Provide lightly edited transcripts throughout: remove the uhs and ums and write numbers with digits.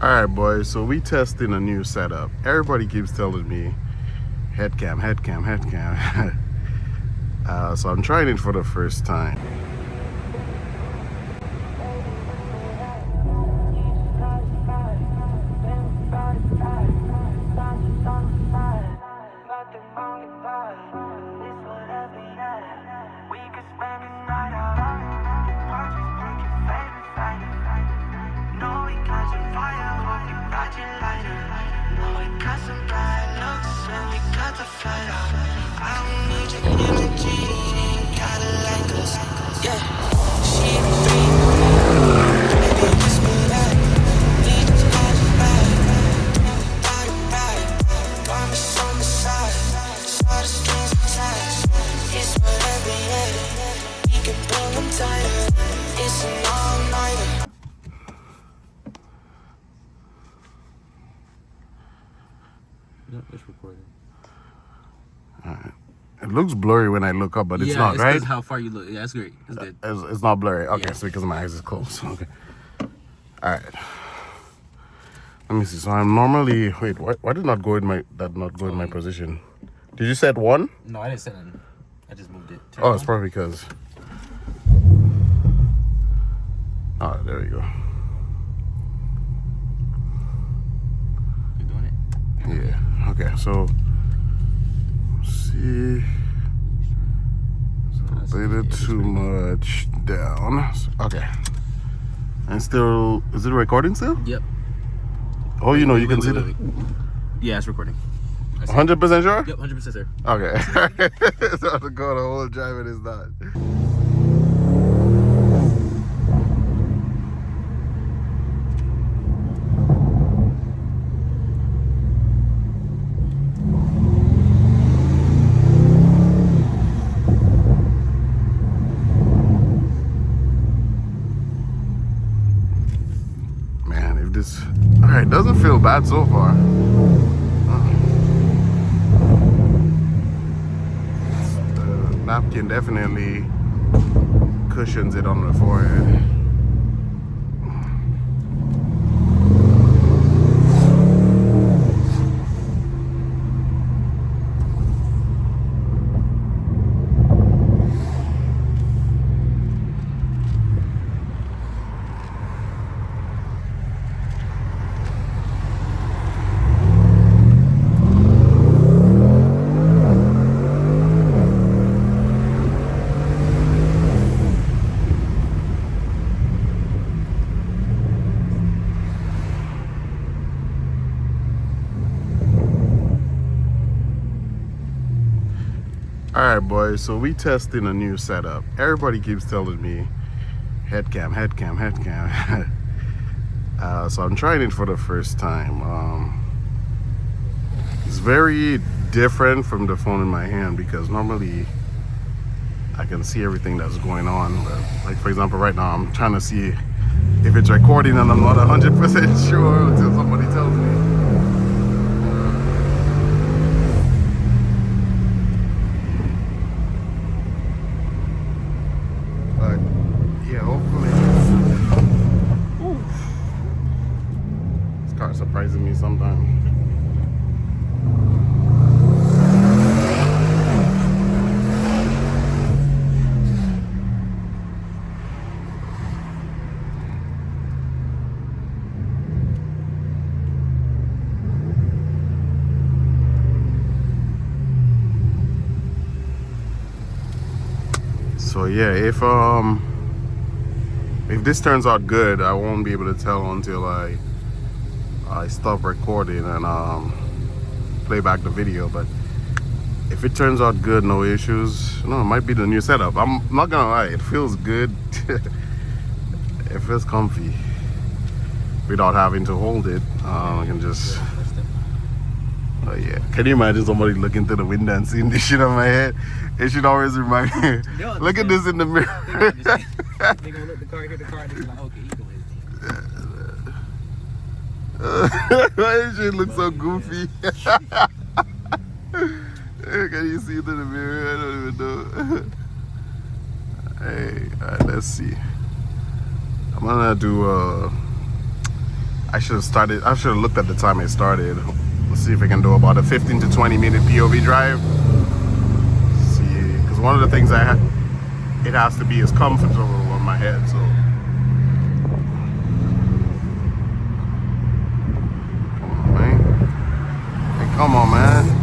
Alright boys, so we testing a new setup. Everybody keeps telling me head cam. So I'm trying it for the first time. No, it's recording. Alright. It looks blurry when I look up, but it's not, it's right? how far you look. Yeah, that's great. That's good. It's not blurry. Okay, Yeah. so because my eyes is closed. Okay. Alright. Let me see. So I'm normally why did not go in my in my position? Did you set one? No, I didn't set it. I just moved it. Oh, it's probably because. Oh, there we go. You doing it? Yeah. Okay. So, let's see. So a bit too much down. Okay. And still, is it recording still? Yep. Oh, you know, you can see the. Yeah, it's recording. 100% sure? Yep, 100% sir. Okay. So to go the whole drive and it's not. Man, if this, all right, doesn't feel bad so far. The napkin definitely cushions it on the forehead. Alright boys, so we testing a new setup. Everybody keeps telling me head cam. So I'm trying it for the first time. It's very different from the phone in my hand because normally I can see everything that's going on. But like for example, right now I'm trying to see if it's recording and I'm not 100% sure until somebody tells me. Yeah, hopefully. Ooh. This car surprises me sometimes. So yeah, if this turns out good, I won't be able to tell until I stop recording and play back the video. But if it turns out good, no issues, no, it might be the new setup. I'm not gonna lie, it feels good. It feels comfy without having to hold it. I can just. Oh yeah, can you imagine somebody looking through the window and seeing this shit on my head? It should always remind me. Look at this in the mirror. They gonna look the car, hit the car, and they be like, okay, he going. This shit looks so goofy. Can you see it in the mirror? I don't even know. Hey, alright, let's see. I'm gonna do I should have started. I should have looked at the time it started. Let's see if I can do about a 15 to 20 minute POV drive. See, because one of the things it has to be is comfortable on my head. So. Come on, man.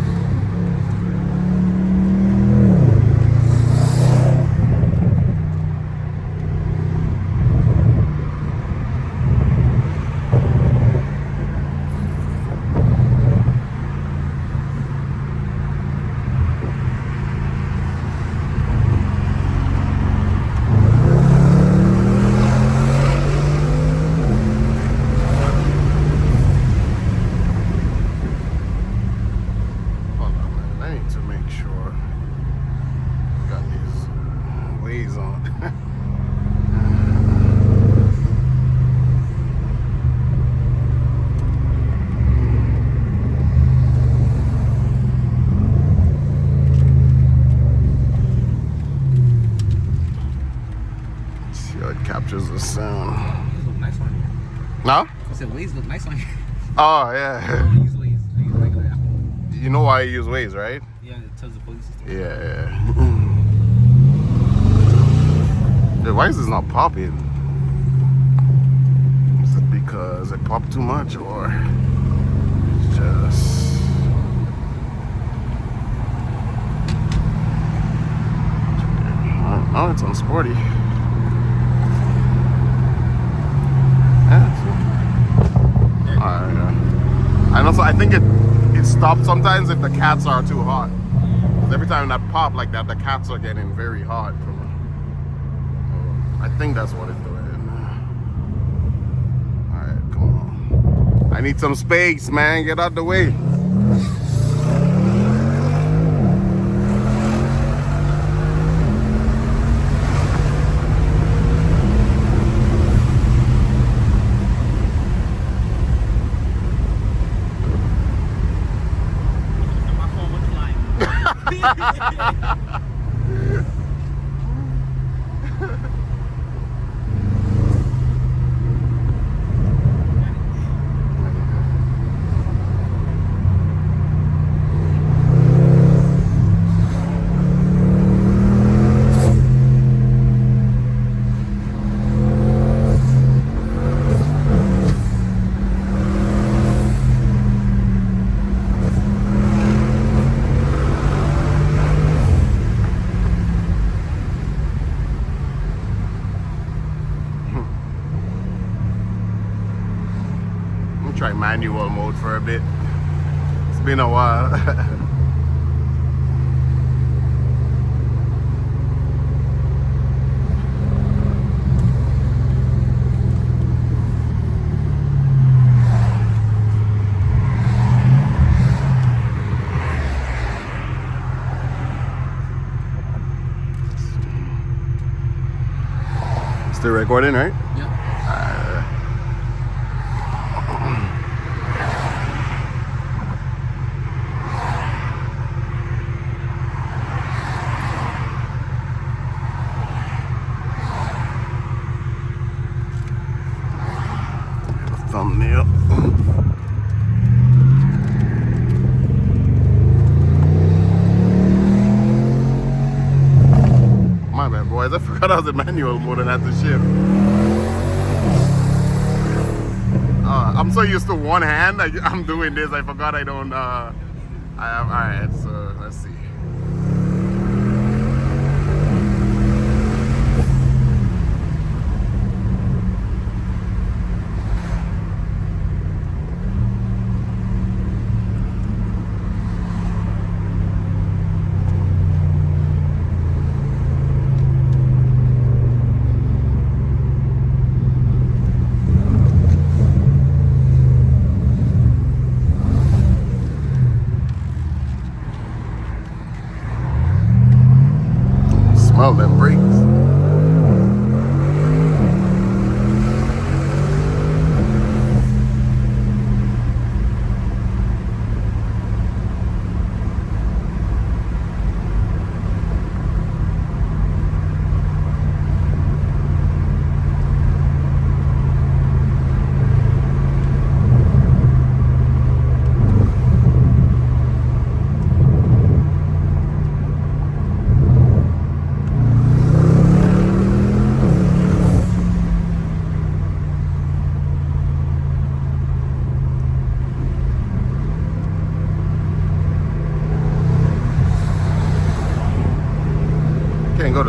Captures the sound. Waves look nice on you. No? I said Waves look nice on you. Oh I yeah. don't use Waves. I use regular Apple. You know why I use Waze, right? Yeah, it tells the police system. Yeah. Yeah, why is this not popping? Is it because it popped too much or it's just... Oh, it's on sporty. I think it stops sometimes if the cats are too hot. Every time that pop like that, the cats are getting very hot. I think that's what it's doing. Alright, come on. I need some space, man. Get out the way. Try manual mode for a bit. It's been a while. Still recording, right? Yeah. Thumbnail. My bad, boys. I forgot I was in manual mode and had to shift. I'm so used to one hand. I'm doing this. I forgot I don't. I have. All right. So let's see.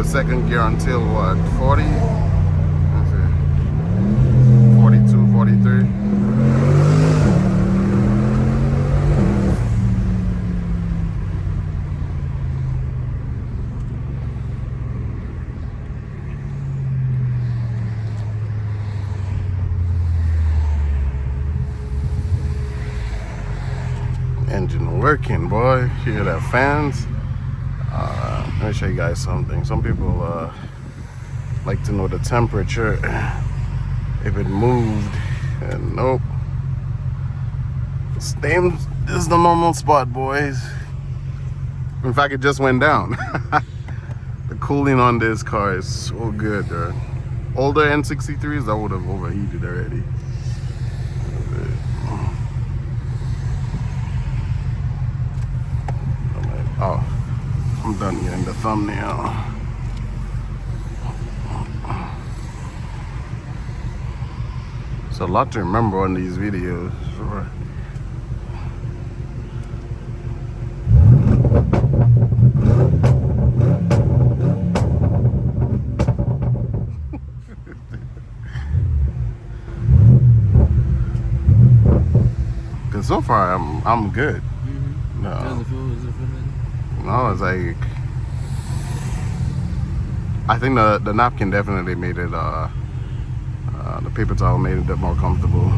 the second gear until what, 40? Let's see. 42, 43. Engine working, boy. Hear that fans? Let me show you guys something. Some people like to know the temperature if it moved, and nope. Same is the normal spot, boys. In fact, it just went down. The cooling on this car is so good, dude. Older N63s, that would have overheated already. Oh, I'm done getting the thumbnail. It's a lot to remember on these videos. Cause so far I'm good. No. Does it feel good? No, it's like, I think the napkin definitely made it, the paper towel made it a bit more comfortable.